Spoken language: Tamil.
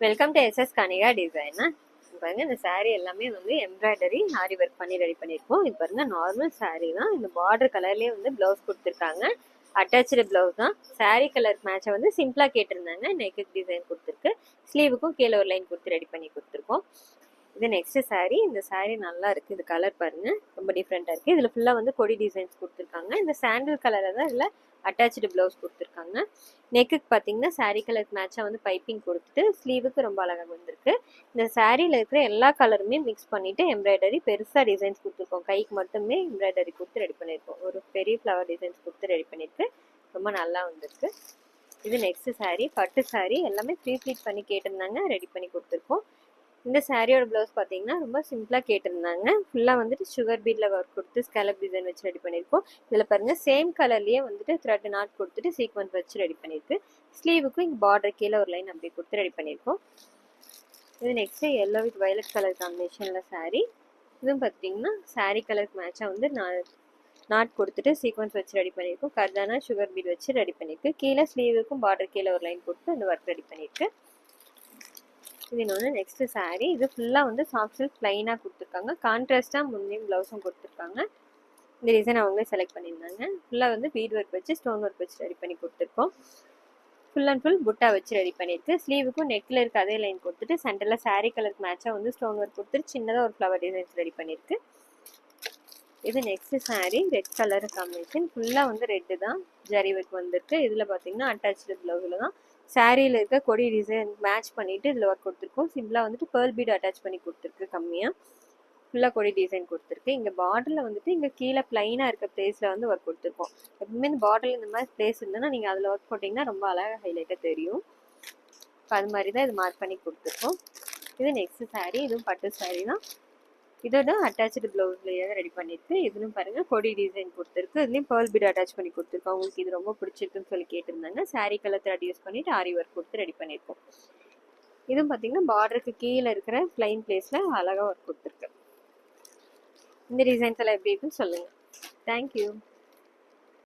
Welcome to SS Kanika design. பாருங்க இந்த saree எல்லாமே வந்து எம்ப்ராய்டரி ஆரி ஒர்க் பண்ணி ரெடி பண்ணியிருக்கோம். இது பாருங்க நார்மல் saree தான். இந்த பார்டர் கலர்லேயே வந்து ப்ளவுஸ் கொடுத்துருக்காங்க. அட்டாச்சு ப்ளவுஸ் தான். saree கலர் மேட்சை வந்து சிம்பிளாக கேட்டிருந்தாங்க. நெக்கு டிசைன் கொடுத்துருக்கு. ஸ்லீவுக்கும் கீழே ஒரு லைன் கொடுத்து ரெடி பண்ணி கொடுத்துருக்கோம். இது நெக்ஸ்ட் saree. இந்த saree நல்லா இருக்குது. இது கலர் பாருங்க ரொம்ப டிஃப்ரெண்ட்டாக இருக்குது. இதில் ஃபுல்லாக வந்து கொடி டிசைன்ஸ் கொடுத்துருக்காங்க. இந்த சாண்டில் கலரில் தான் இதில் அட்டாச்சு ப்ளவுஸ் கொடுத்துருக்காங்க. நெக்குக்கு பார்த்தீங்கன்னா saree கலருக்கு மேட்சாக வந்து பைப்பிங் கொடுத்துட்டு ஸ்லீவுக்கு ரொம்ப அழகாக வந்திருக்கு. இந்த சாரியில் இருக்கிற எல்லா கலருமே மிக்ஸ் பண்ணிவிட்டு எம்ப்ராய்டரி பெருசாக டிசைன்ஸ் கொடுத்துருக்கோம். கைக்கு மட்டுமே எம்ப்ராய்டரி கொடுத்து ரெடி பண்ணியிருக்கோம். ஒரு பெரிய ஃப்ளவர் டிசைன்ஸ் கொடுத்து ரெடி பண்ணியிருக்கு. ரொம்ப நல்லா வந்திருக்கு. இது நெக்ஸ்ட் saree. பட்டு saree எல்லாமே ப்ரீ ப்ளீட் பண்ணி கேட்டிருந்தாங்க. ரெடி பண்ணி கொடுத்துருக்கோம். இந்த சாரியோட ப்ளவுஸ் பார்த்தீங்கன்னா ரொம்ப சிம்பிளாக கேட்டிருந்தாங்க. ஃபுல்லாக வந்துட்டு சுகர் பீடில் ஒர்க் கொடுத்து ஸ்கேலப் டிசைன் வச்சு ரெடி பண்ணியிருக்கோம். இதில் பாருங்கள் சேம் கலர்லேயே வந்துட்டு த்ரெட் நாட் கொடுத்துட்டு சீக்வன்ஸ் வச்சு ரெடி பண்ணியிருக்கு. ஸ்லீவுக்கும் இங்கே பார்டர் கீழே ஒரு லைன் அப்படி கொடுத்து ரெடி பண்ணியிருக்கோம். இது next yellow with violet colour காம்பினேஷனில் saree. இதுவும் பார்த்தீங்கன்னா saree கலருக்கு மேட்சாக வந்து நாட் கொடுத்துட்டு சீக்வன்ஸ் வச்சு ரெடி பண்ணியிருக்கோம். கர்தானா சுகர் பீட் வச்சு ரெடி பண்ணியிருக்கு. கீழே ஸ்லீவுக்கும் பார்டர் கீழே ஒரு லைன் கொடுத்து அந்த ஒர்க் ரெடி பண்ணியிருக்கு. இது இன்னொன்று நெக்ஸ்ட் saree. இது ஃபுல்லாக வந்து சாஃப்ட் சில்க் ப்ளைனாக கொடுத்துருக்காங்க. கான்ட்ராஸ்டாக முன்னையும் ப்ளவுஸும் கொடுத்துருக்காங்க. இந்த டிசைன் அவங்களே செலக்ட் பண்ணியிருந்தாங்க. ஃபுல்லாக வந்து பீட் ஒர்க் வச்சு ஸ்டோன் ஒர்க் வச்சு ரெடி பண்ணி கொடுத்துருக்கோம். ஃபுல் அண்ட் ஃபுல் புட்டா வச்சு ரெடி பண்ணியிருக்கு. ஸ்லீவுக்கும் நெக்கில் இருக்க அதே லைன் கொடுத்துட்டு சென்டரில் saree கலருக்கு மேட்சாக வந்து ஸ்டோன் ஒர்க் கொடுத்துட்டு சின்னதாக ஒரு ஃப்ளவர் டிசைன்ஸ் ரெடி பண்ணியிருக்கு. இது next saree. Red colour combination. ஃபுல்லாக வந்து ரெட்டு தான் ஜரி ஒர்க் வந்திருக்கு. இதில் பார்த்தீங்கன்னா அட்டாச்சு ப்ளவுஸில் தான் சாரியில் இருக்க கொடி டிசைன் மேட்ச் பண்ணிவிட்டு இதில் ஒர்க் கொடுத்துருக்கோம். சிம்பிளாக வந்துட்டு பேர்ல் பீட் அட்டாச் பண்ணி கொடுத்துருக்கு. கம்மியாக ஃபுல்லாக கொடி டிசைன் கொடுத்துருக்கு. இங்கே பார்டரில் வந்துட்டு இங்கே கீழே ப்ளைனாக இருக்க பிளேஸில் வந்து ஒர்க் கொடுத்துருக்கோம். எப்பவுமே இந்த பார்டரில் இந்த மாதிரி பிளேஸ் இருந்ததுன்னா நீங்கள் அதில் ஒர்க் போட்டிங்கன்னா ரொம்ப அழகாக ஹைலைட்டாக தெரியும். இப்போ அது மாதிரி தான் இது மார்க் பண்ணி கொடுத்துருக்கோம். இது நெக்ஸ்ட் saree. இதுவும் பட்டு saree தான். இதோட அட்டாச்சு ப்ளவுஸ்லேயே ரெடி பண்ணியிருக்கு. இதுவும் பாருங்கள் கொடி டிசைன் கொடுத்துருக்கு. இதுலேயும் பேர்ல் பீட் அட்டாச் பண்ணி கொடுத்துருக்கோம். அவங்களுக்கு இது ரொம்ப பிடிச்சிருக்குன்னு சொல்லி கேட்டிருந்தாங்க. saree கலர் த்ரெட் யூஸ் பண்ணிவிட்டு ஆரி ஒர்க் கொடுத்து ரெடி பண்ணியிருக்கோம். இதுவும் பார்த்தீங்கன்னா பார்டருக்கு கீழே இருக்கிற ப்ளைன் பிளேஸில் அழகாக ஒர்க் கொடுத்துருக்கு. இந்த டிசைன்ஸ் எல்லாம் எப்படி இருக்குன்னு சொல்லுங்கள். தேங்க்யூ.